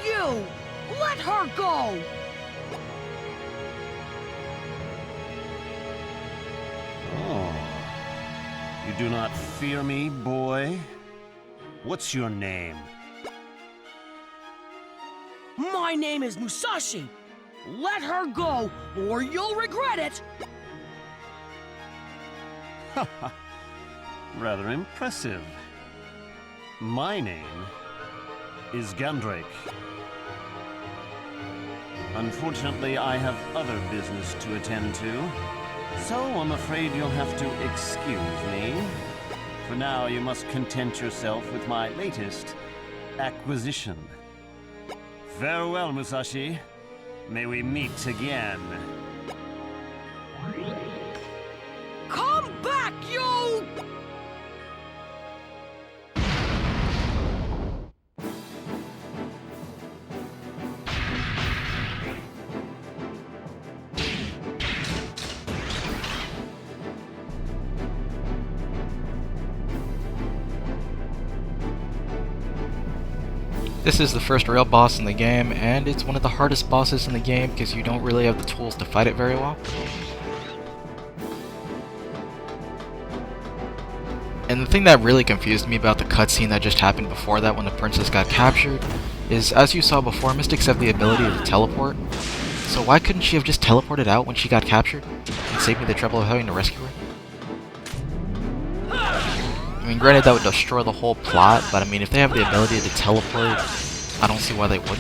you? Let her go! Oh. You do not fear me, boy? What's your name? My name is Musashi. Let her go, or you'll regret it! Haha. Rather impressive. My name is Gandrake. Unfortunately, I have other business to attend to, so I'm afraid you'll have to excuse me. For now, you must content yourself with my latest acquisition. Farewell, Musashi. May we meet again. Come back, you! This is the first real boss in the game, and it's one of the hardest bosses in the game because you don't really have the tools to fight it very well. And the thing that really confused me about the cutscene that just happened before that when the princess got captured is, as you saw before, Mystics have the ability to teleport. So why couldn't she have just teleported out when she got captured and saved me the trouble of having to rescue her? I mean, granted that would destroy the whole plot, but I mean, if they have the ability to teleport, I don't see why they wouldn't.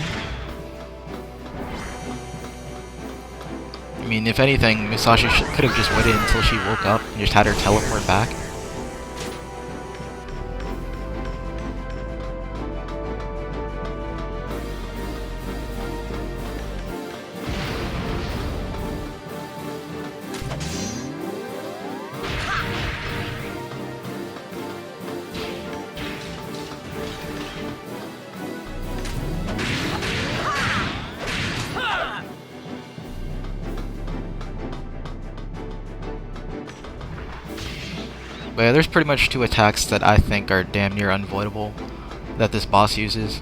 I mean, if anything, Musashi could have just waited until she woke up and just had her teleport back. But yeah, there's pretty much two attacks that I think are damn near unavoidable that this boss uses.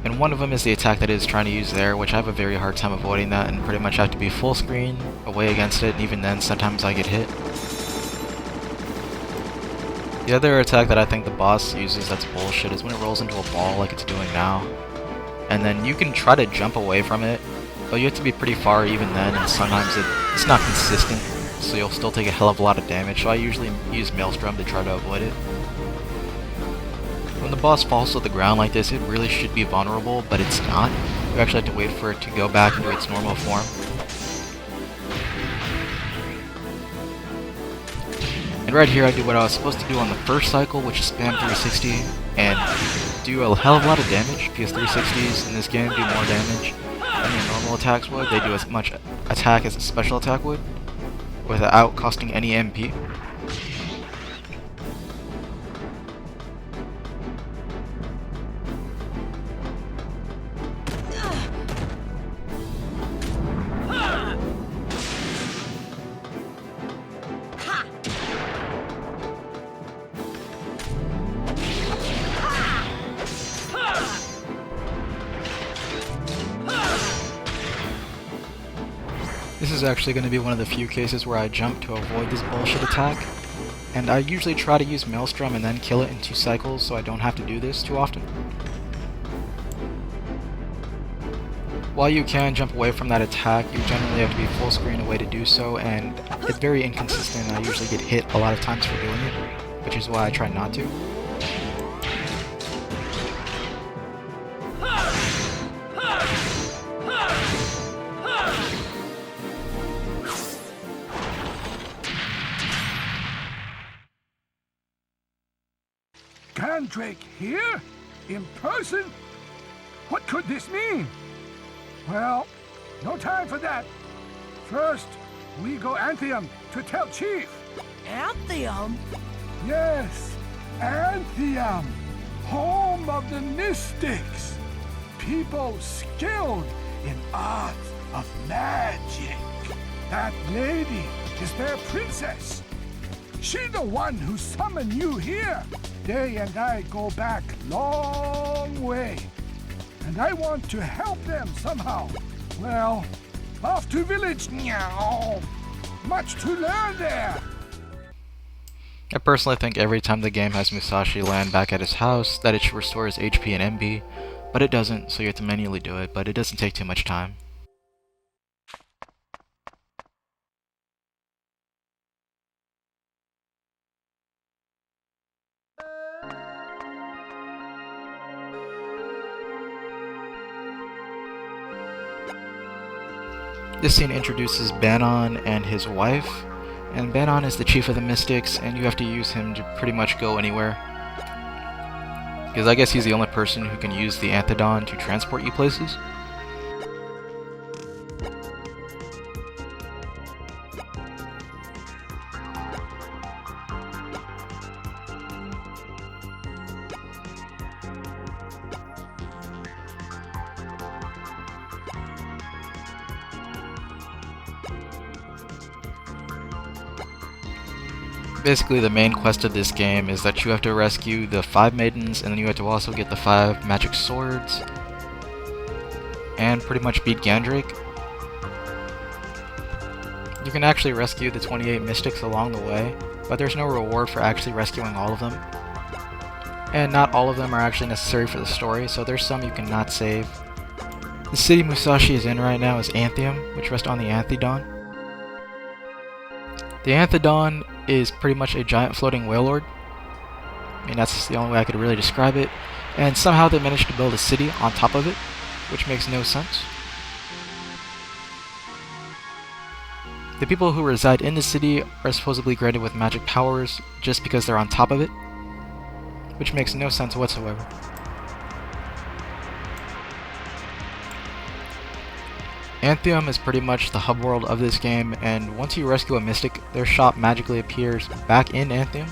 And one of them is the attack that it is trying to use there, which I have a very hard time avoiding that and pretty much have to be full screen away against it, and even then sometimes I get hit. The other attack that I think the boss uses that's bullshit is when it rolls into a ball like it's doing now. And then you can try to jump away from it, but you have to be pretty far even then, and sometimes it's not consistent, so you'll still take a hell of a lot of damage, so I usually use Maelstrom to try to avoid it. When the boss falls to the ground like this, it really should be vulnerable, but it's not. You actually have to wait for it to go back into its normal form. And right here I do what I was supposed to do on the first cycle, which is spam 360, and do a hell of a lot of damage, because 360s in this game do more damage than your normal attacks would. They do as much attack as a special attack would, without costing any MP. This is actually going to be one of the few cases where I jump to avoid this bullshit attack, and I usually try to use Maelstrom and then kill it in 2 cycles so I don't have to do this too often. While you can jump away from that attack, you generally have to be full screen away to do so, and it's very inconsistent. I usually get hit a lot of times for doing it, which is why I try not to. Gandrake here? In person? What could this mean? Well, no time for that. First, we go Anthium to tell Chief. Anthium? Yes, Anthium, home of the Mystics. People skilled in art of magic. That lady is their princess. She the one who summoned you here. They and I go back long way. and I want to help them somehow. Well, off to village now. Much to learn there. I personally think every time the game has Musashi land back at his house that it should restore his HP and MB, but it doesn't, so you have to manually do it, but it doesn't take too much time. This scene introduces Banon and his wife, and Banon is the chief of the Mystics, and you have to use him to pretty much go anywhere. Because I guess he's the only person who can use the Anthedon to transport you places. Basically, the main quest of this game is that you have to rescue the 5 maidens, and then you have to also get the 5 magic swords, and pretty much beat Gandrake. You can actually rescue the 28 mystics along the way, but there's no reward for actually rescuing all of them. And not all of them are actually necessary for the story, so there's some you cannot save. The city Musashi is in right now is Anthium, which rests on the Anthedon. The Anthedon is pretty much a giant floating whale lord. I mean, that's the only way I could really describe it. And somehow they managed to build a city on top of it, which makes no sense. The people who reside in the city are supposedly granted with magic powers just because they're on top of it, which makes no sense whatsoever. Anthium is pretty much the hub world of this game, and once you rescue a mystic, their shop magically appears back in Anthium.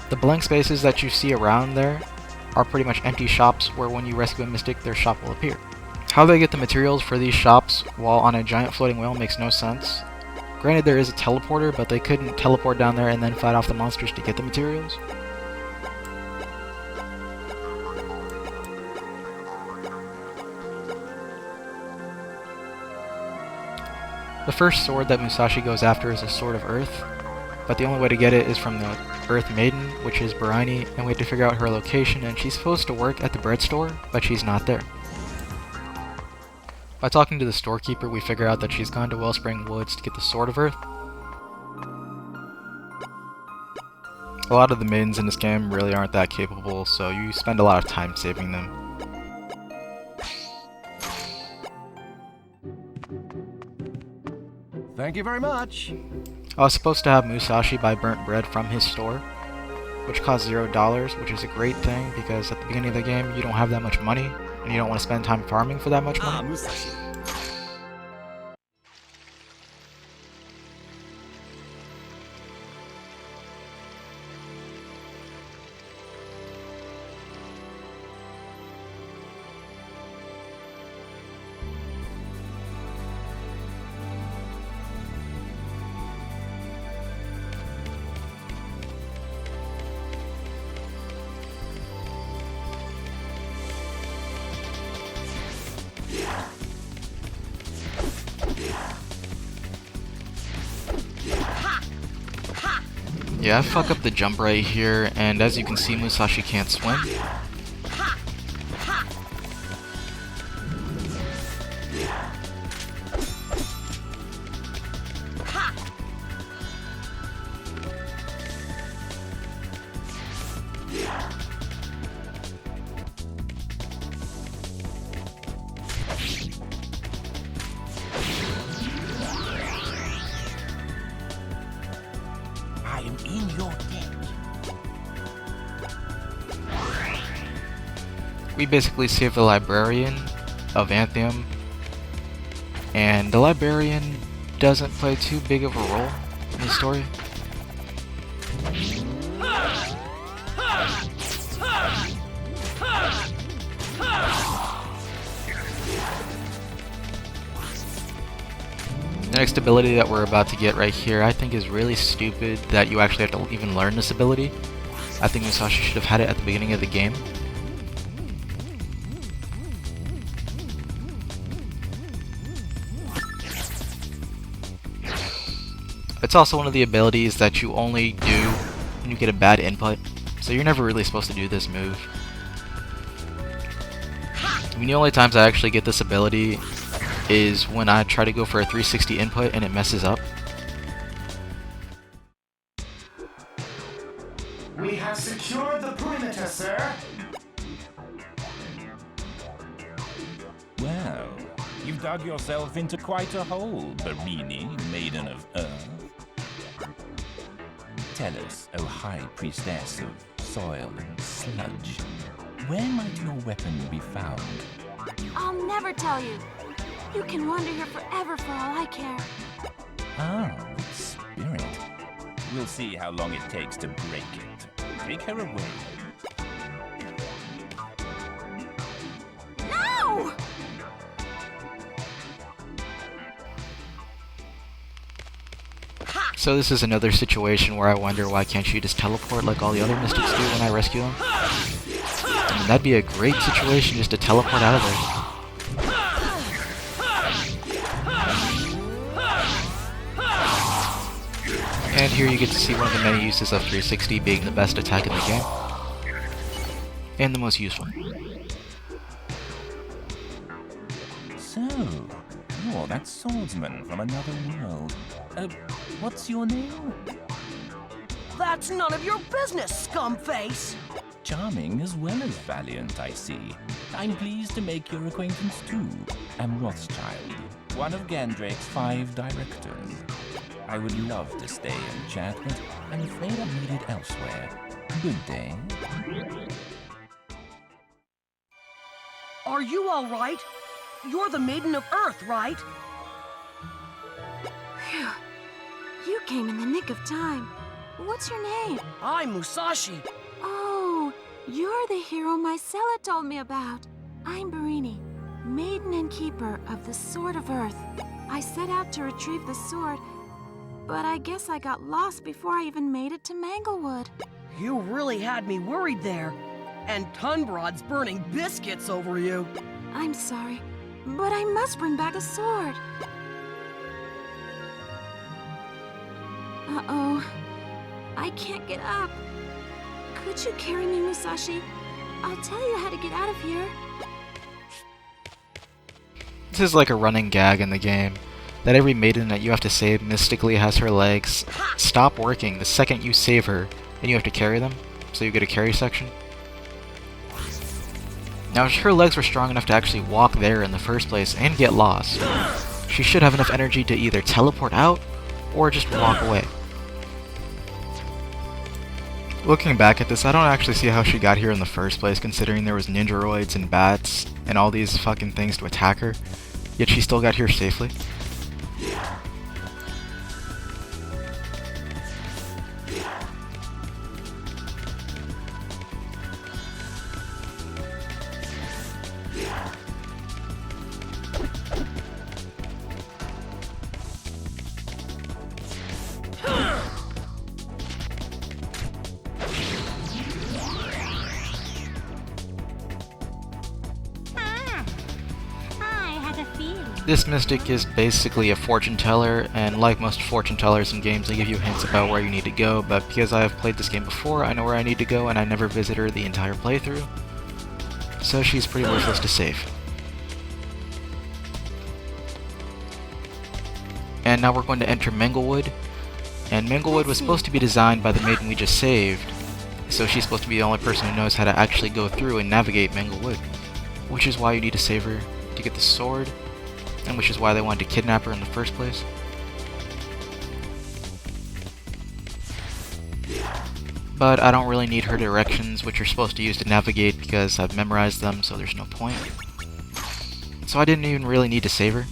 The blank spaces that you see around there are pretty much empty shops where when you rescue a mystic, their shop will appear. How they get the materials for these shops while on a giant floating whale makes no sense. Granted, there is a teleporter, but they couldn't teleport down there and then fight off the monsters to get the materials. The first sword that Musashi goes after is a Sword of Earth, but the only way to get it is from the Earth Maiden, which is Baraini, and we have to figure out her location, and she's supposed to work at the bread store, but she's not there. By talking to the storekeeper, we figure out that she's gone to Wellspring Woods to get the Sword of Earth. A lot of the maidens in this game really aren't that capable, so you spend a lot of time saving them. Thank you very much. I was supposed to have Musashi buy burnt bread from his store, which costs $0, which is a great thing because at the beginning of the game you don't have that much money, and you don't want to spend time farming for that much money. Musashi. Yeah, I fuck up the jump right here, and as you can see, Musashi can't swim. I am in your debt. We basically save the librarian of Anthium, and the librarian doesn't play too big of a role in the story. The next ability that we're about to get right here I think is really stupid that you actually have to even learn this ability. I think Musashi should have had it at the beginning of the game. It's also one of the abilities that you only do when you get a bad input, so you're never really supposed to do this move. I mean, the only times I actually get this ability is when I try to go for a 360 input and it messes up. We have secured the perimeter, sir. Well, you've dug yourself into quite a hole, Barini, Maiden of Earth. Tell us, O High Priestess of Soil and Sludge, where might your weapon be found? I'll never tell you. You can wander here forever for all I care. Ah, spirit. We'll see how long it takes to break it. Take her away. No! So this is another situation where I wonder why can't you just teleport like all the other mystics do when I rescue them? I mean, that'd be a great situation just to teleport out of there. And here you get to see one of the many uses of 360 being the best attack in the game. And the most useful. So, you're that swordsman from another world. What's your name? That's none of your business, scumface! Charming as well as valiant, I see. I'm pleased to make your acquaintance too. I'm Rothschild, one of Gandrake's 5 directors. I would love to stay and chat, but I'm afraid I'm needed elsewhere. Good day. Are you all right? You're the Maiden of Earth, right? Phew. You came in the nick of time. What's your name? I'm Musashi. Oh, you're the hero Mycella told me about. I'm Barini, Maiden and Keeper of the Sword of Earth. I set out to retrieve the sword, but I guess I got lost before I even made it to Manglewood. You really had me worried there. And Tunbrod's burning biscuits over you. I'm sorry, but I must bring back the sword. Uh-oh. I can't get up. Could you carry me, Musashi? I'll tell you how to get out of here. This is like a running gag in the game, that every maiden that you have to save mystically has her legs stop working the second you save her, and you have to carry them, so you get a carry section. Now, if her legs were strong enough to actually walk there in the first place and get lost, she should have enough energy to either teleport out, or just walk away. Looking back at this, I don't actually see how she got here in the first place, considering there was ninjaroids and bats and all these fucking things to attack her, yet she still got here safely. This mystic is basically a fortune teller, and like most fortune tellers in games, they give you hints about where you need to go, but because I have played this game before, I know where I need to go, and I never visit her the entire playthrough, so she's pretty worthless to save. And now we're going to enter Manglewood, and Manglewood was supposed to be designed by the maiden we just saved, so she's supposed to be the only person who knows how to actually go through and navigate Manglewood, which is why you need to save her to get the sword, and which is why they wanted to kidnap her in the first place. But I don't really need her directions, which you're supposed to use to navigate, because I've memorized them, so there's no point. So I didn't even really need to save her.